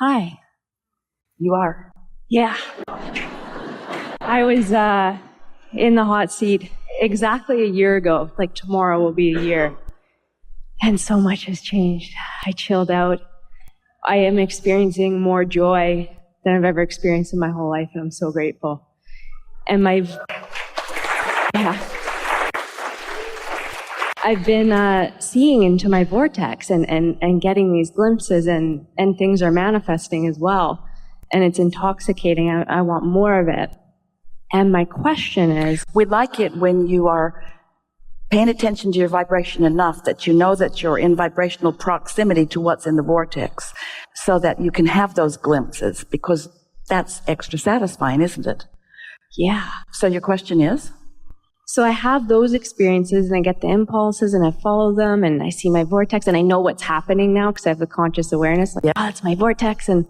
Hi. You are? Yeah. I was in the hot seat exactly a year ago. Like tomorrow will be a year. And so much has changed. I chilled out. I am experiencing more joy than I've ever experienced in my whole life, and I'm so grateful. And I've been seeing into my vortex and getting these glimpses, and things are manifesting as well. And it's intoxicating. I want more of it. And my question is... We like it when you are paying attention to your vibration enough that you know that you're in vibrational proximity to what's in the vortex, so that you can have those glimpses, because that's extra satisfying, isn't it? Yeah. So your question is? So I have those experiences, and I get the impulses, and I follow them, and I see my vortex, and I know what's happening now because I have the conscious awareness. Like, oh, it's my vortex. And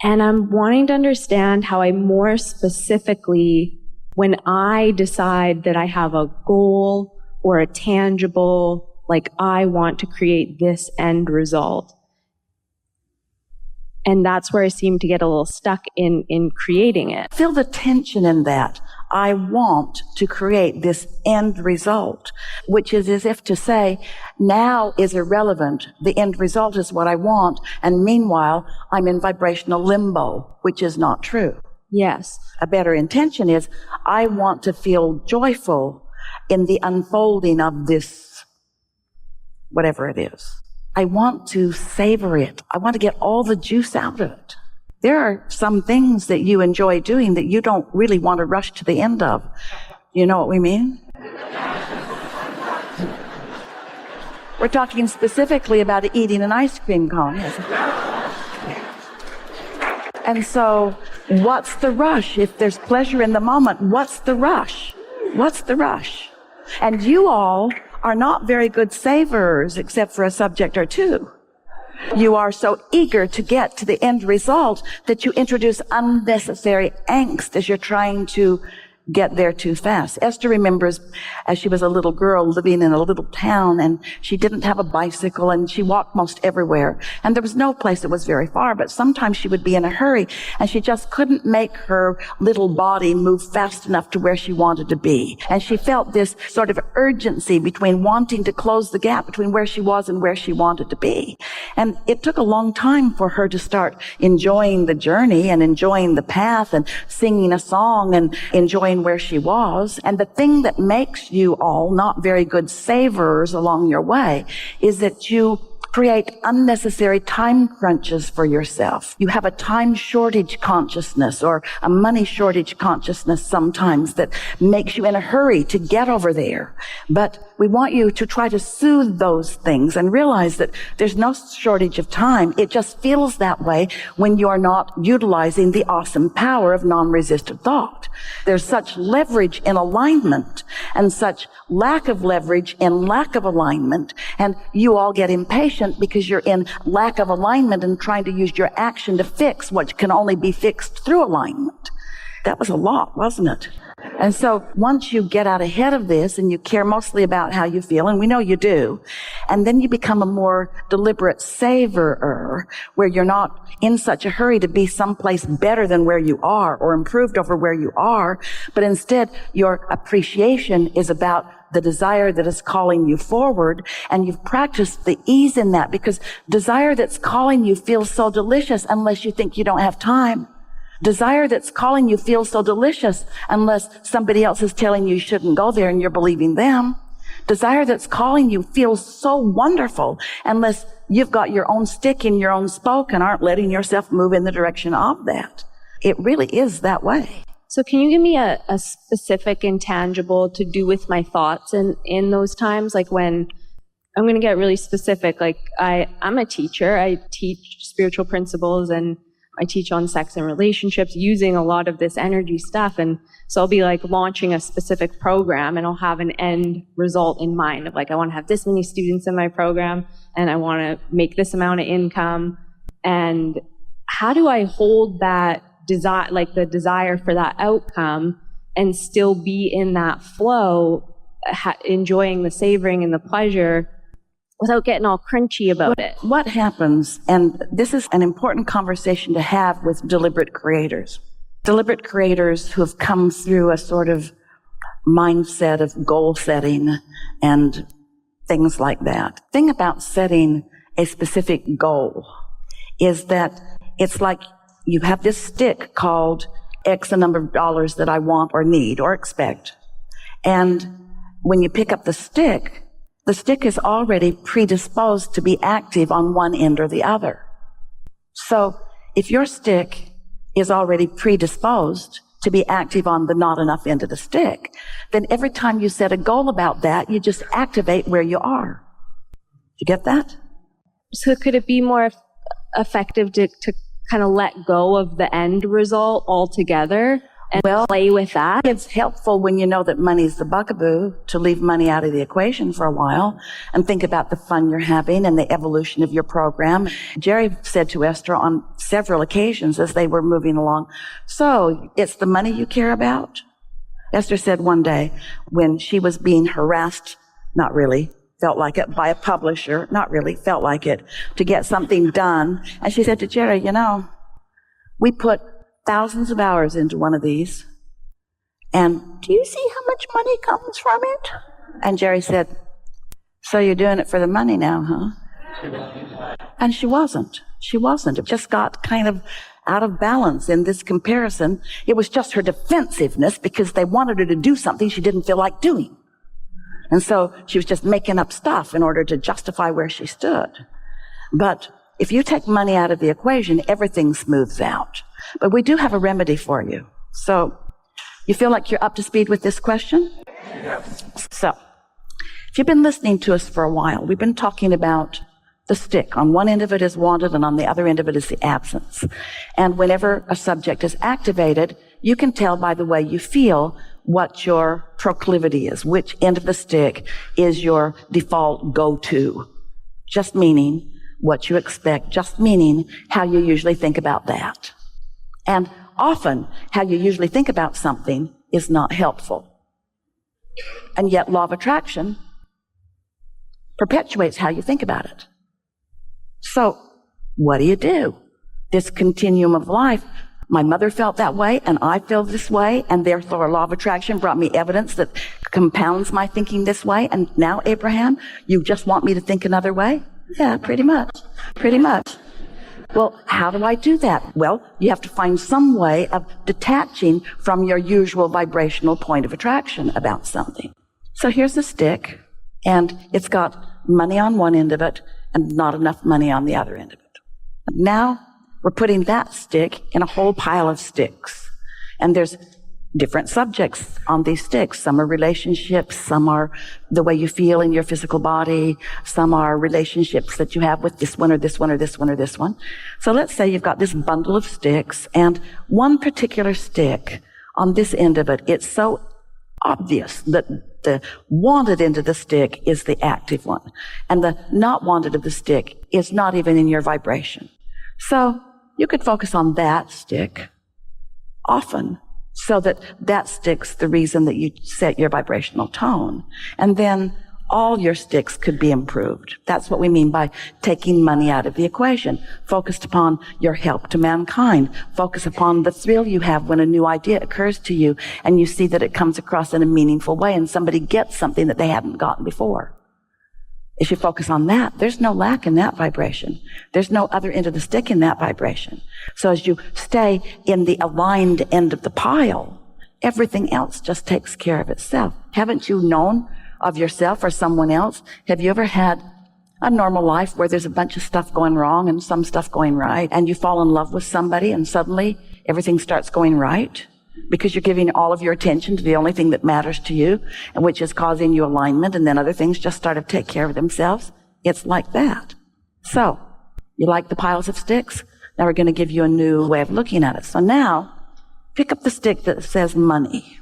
I'm wanting to understand how I more specifically, when I decide that I have a goal or a tangible, like I want to create this end result. And that's where I seem to get a little stuck in creating it. Feel the tension in that. I want to create this end result, which is as if to say, now is irrelevant. The end result is what I want. And meanwhile, I'm in vibrational limbo, which is not true. Yes. A better intention is, I want to feel joyful in the unfolding of this, whatever it is. I want to savor it. I want to get all the juice out of it. There are some things that you enjoy doing that you don't really want to rush to the end of. You know what we mean? We're talking specifically about eating an ice cream cone. And so, what's the rush? If there's pleasure in the moment, what's the rush? What's the rush? And you all are not very good savorers, except for a subject or two. You are so eager to get to the end result that you introduce unnecessary angst as you're trying to get there too fast. Esther remembers as she was a little girl living in a little town, and she didn't have a bicycle, and she walked most everywhere. And there was no place that was very far, but sometimes she would be in a hurry, and she just couldn't make her little body move fast enough to where she wanted to be. And she felt this sort of urgency between wanting to close the gap between where she was and where she wanted to be. And it took a long time for her to start enjoying the journey and enjoying the path and singing a song and enjoying where she was. And the thing that makes you all not very good savorers along your way is that you create unnecessary time crunches for yourself. You have a time shortage consciousness or a money shortage consciousness sometimes that makes you in a hurry to get over there. But we want you to try to soothe those things and realize that there's no shortage of time. It just feels that way when you're not utilizing the awesome power of non-resistant thought. There's such leverage in alignment and such lack of leverage in lack of alignment, and you all get impatient because you're in lack of alignment and trying to use your action to fix what can only be fixed through alignment. That was a lot, wasn't it? And so once you get out ahead of this and you care mostly about how you feel, and we know you do, and then you become a more deliberate savorer, where you're not in such a hurry to be someplace better than where you are or improved over where you are, but instead your appreciation is about the desire that is calling you forward, and you've practiced the ease in that, because desire that's calling you feels so delicious unless you think you don't have time. Desire that's calling you feels so delicious unless somebody else is telling you shouldn't go there and you're believing them. Desire that's calling you feels so wonderful unless you've got your own stick in your own spoke and aren't letting yourself move in the direction of that. It really is that way. So can you give me a specific intangible to do with my thoughts in those times? Like when I'm going to get really specific, like I'm a teacher. I teach spiritual principles and I teach on sex and relationships using a lot of this energy stuff. And so I'll be like launching a specific program and I'll have an end result in mind of like, I want to have this many students in my program and I want to make this amount of income. And how do I hold that desire, like the desire for that outcome, and still be in that flow, enjoying the savoring and the pleasure without getting all crunchy about it. What happens, and this is an important conversation to have with deliberate creators who have come through a sort of mindset of goal setting and things like that. The thing about setting a specific goal is that it's like you have this stick called X a number of dollars that I want or need or expect. And when you pick up the stick is already predisposed to be active on one end or the other. So if your stick is already predisposed to be active on the not enough end of the stick, then every time you set a goal about that, you just activate where you are. You get that? So could it be more effective to kind of let go of the end result altogether and play with that? It's helpful when you know that money's the bugaboo to leave money out of the equation for a while and think about the fun you're having and the evolution of your program. Jerry said to Esther on several occasions as they were moving along, "So it's the money you care about?" Esther said one day when she was being harassed, not really, felt like it, by a publisher, not really, felt like it, to get something done. And she said to Jerry, we put thousands of hours into one of these, and do you see how much money comes from it? And Jerry said, "So you're doing it for the money now, huh?" And she wasn't. It just got kind of out of balance in this comparison. It was just her defensiveness because they wanted her to do something she didn't feel like doing. And so she was just making up stuff in order to justify where she stood. But if you take money out of the equation, everything smooths out. But we do have a remedy for you. So you feel like you're up to speed with this question? Yes. So if you've been listening to us for a while, we've been talking about the stick. On one end of it is wanted, and on the other end of it is the absence. And whenever a subject is activated, you can tell by the way you feel what your proclivity is, which end of the stick is your default go-to. Just meaning what you expect, just meaning how you usually think about that. And often, how you usually think about something is not helpful. And yet, law of attraction perpetuates how you think about it. So, what do? This continuum of life, my mother felt that way, and I feel this way, and therefore law of attraction brought me evidence that compounds my thinking this way, and now, Abraham, you just want me to think another way? Yeah, pretty much. Well, how do I do that? Well, you have to find some way of detaching from your usual vibrational point of attraction about something. So here's a stick, and it's got money on one end of it and not enough money on the other end of it. And now we're putting that stick in a whole pile of sticks. And there's different subjects on these sticks. Some are relationships, some are the way you feel in your physical body, some are relationships that you have with this one or this one or this one or this one. So let's say you've got this bundle of sticks, and one particular stick on this end of it, it's so obvious that the wanted end of the stick is the active one, and the not wanted of the stick is not even in your vibration. So you could focus on that stick often, so that that stick's the reason that you set your vibrational tone. And then all your sticks could be improved. That's what we mean by taking money out of the equation. Focused upon your help to mankind. Focus upon the thrill you have when a new idea occurs to you and you see that it comes across in a meaningful way and somebody gets something that they hadn't gotten before. If you focus on that, there's no lack in that vibration. There's no other end of the stick in that vibration. So as you stay in the aligned end of the pile, everything else just takes care of itself. Haven't you known of yourself or someone else? Have you ever had a normal life where there's a bunch of stuff going wrong and some stuff going right, and you fall in love with somebody and suddenly everything starts going right? Because you're giving all of your attention to the only thing that matters to you, and which is causing you alignment, and then other things just start to take care of themselves. It's like that. So, you like the piles of sticks? Now we're going to give you a new way of looking at it. So now, pick up the stick that says money.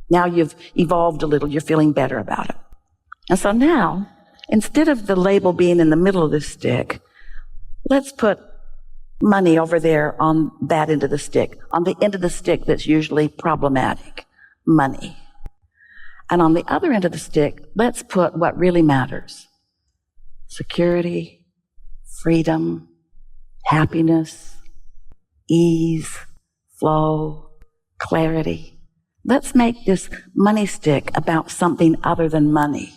Now you've evolved a little. You're feeling better about it. And so now, instead of the label being in the middle of the stick, let's put money over there on that end of the stick, on the end of the stick that's usually problematic, money. And on the other end of the stick, let's put what really matters, security, freedom, happiness, ease, flow, clarity. Let's make this money stick about something other than money.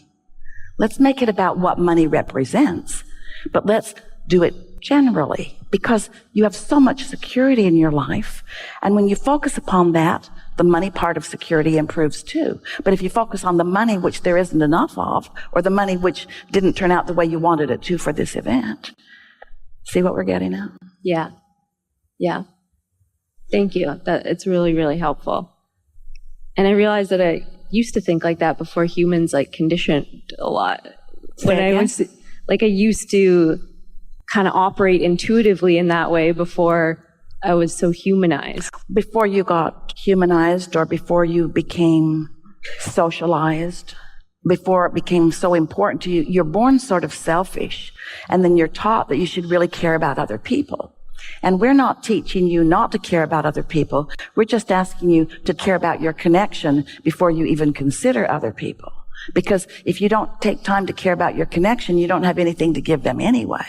Let's make it about what money represents, but let's do it generally, because you have so much security in your life. And when you focus upon that, the money part of security improves too. But if you focus on the money which there isn't enough of, or the money which didn't turn out the way you wanted it to for this event, see what we're getting at? Yeah. Yeah. Thank you. It's really, really helpful. And I realized that I used to think like that before humans conditioned a lot. I used to kind of operate intuitively in that way before I was so humanized. Before you got humanized, or before you became socialized, before it became so important to you, you're born sort of selfish, and then you're taught that you should really care about other people. And we're not teaching you not to care about other people. We're just asking you to care about your connection before you even consider other people. Because if you don't take time to care about your connection, you don't have anything to give them anyway.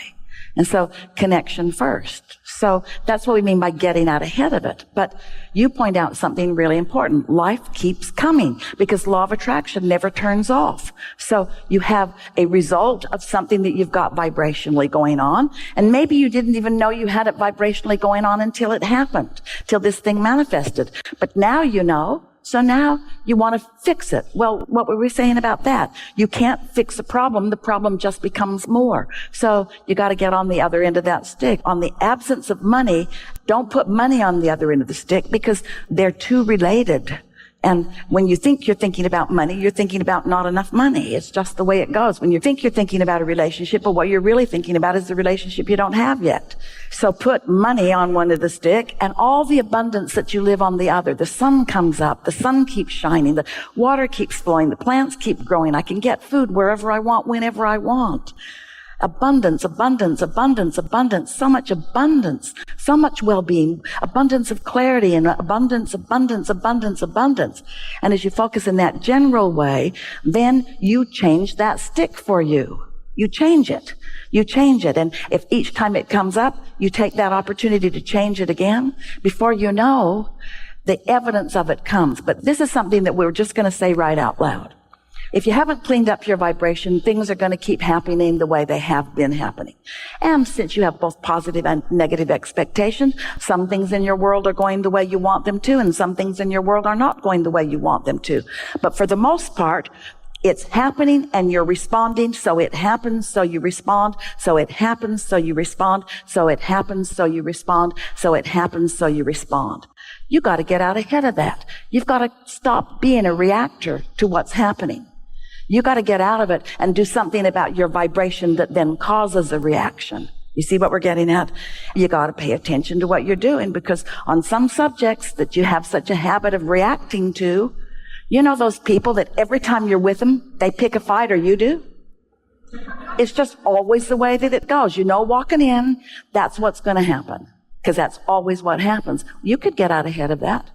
And so connection first. So that's what we mean by getting out ahead of it. But you point out something really important. Life keeps coming because law of attraction never turns off. So you have a result of something that you've got vibrationally going on. And maybe you didn't even know you had it vibrationally going on until it happened, till this thing manifested. But now you know. So now you want to fix it. Well, what were we saying about that? You can't fix a problem. The problem just becomes more. So you got to get on the other end of that stick. On the absence of money, don't put money on the other end of the stick, because they're too related. And when you think you're thinking about money, you're thinking about not enough money. It's just the way it goes. When you think you're thinking about a relationship, but what you're really thinking about is the relationship you don't have yet. So put money on one of the stick and all the abundance that you live on the other. The sun comes up. The sun keeps shining. The water keeps flowing. The plants keep growing. I can get food wherever I want, whenever I want. Abundance, abundance, abundance, abundance, so much abundance, so much well-being, abundance of clarity, and abundance, abundance, abundance, abundance. And as you focus in that general way, then you change that stick for you. You change it. You change it. And if each time it comes up, you take that opportunity to change it again, before you know, the evidence of it comes. But this is something that we're just going to say right out loud. If you haven't cleaned up your vibration, things are going to keep happening the way they have been happening. And since you have both positive and negative expectations, some things in your world are going the way you want them to, and some things in your world are not going the way you want them to. But for the most part, it's happening and you're responding, so it happens, so you respond, so it happens, so you respond, so it happens, so you respond, so it happens, so you respond. You got to get out ahead of that. You've got to stop being a reactor to what's happening. You got to get out of it and do something about your vibration that then causes a reaction. You see what we're getting at? You got to pay attention to what you're doing, because on some subjects that you have such a habit of reacting to, you know those people that every time you're with them, they pick a fight, or you do? It's just always the way that it goes. You know, walking in, that's what's going to happen, because that's always what happens. You could get out ahead of that.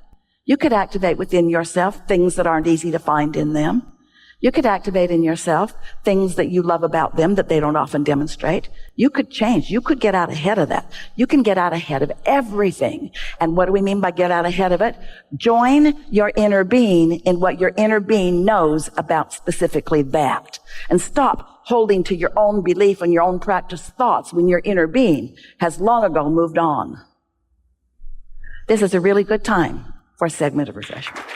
You could activate within yourself things that aren't easy to find in them. You could activate in yourself things that you love about them that they don't often demonstrate. You could change. You could get out ahead of that. You can get out ahead of everything. And what do we mean by get out ahead of it? Join your inner being in what your inner being knows about specifically that. And stop holding to your own belief and your own practice thoughts when your inner being has long ago moved on. This is a really good time for a segment of refreshment.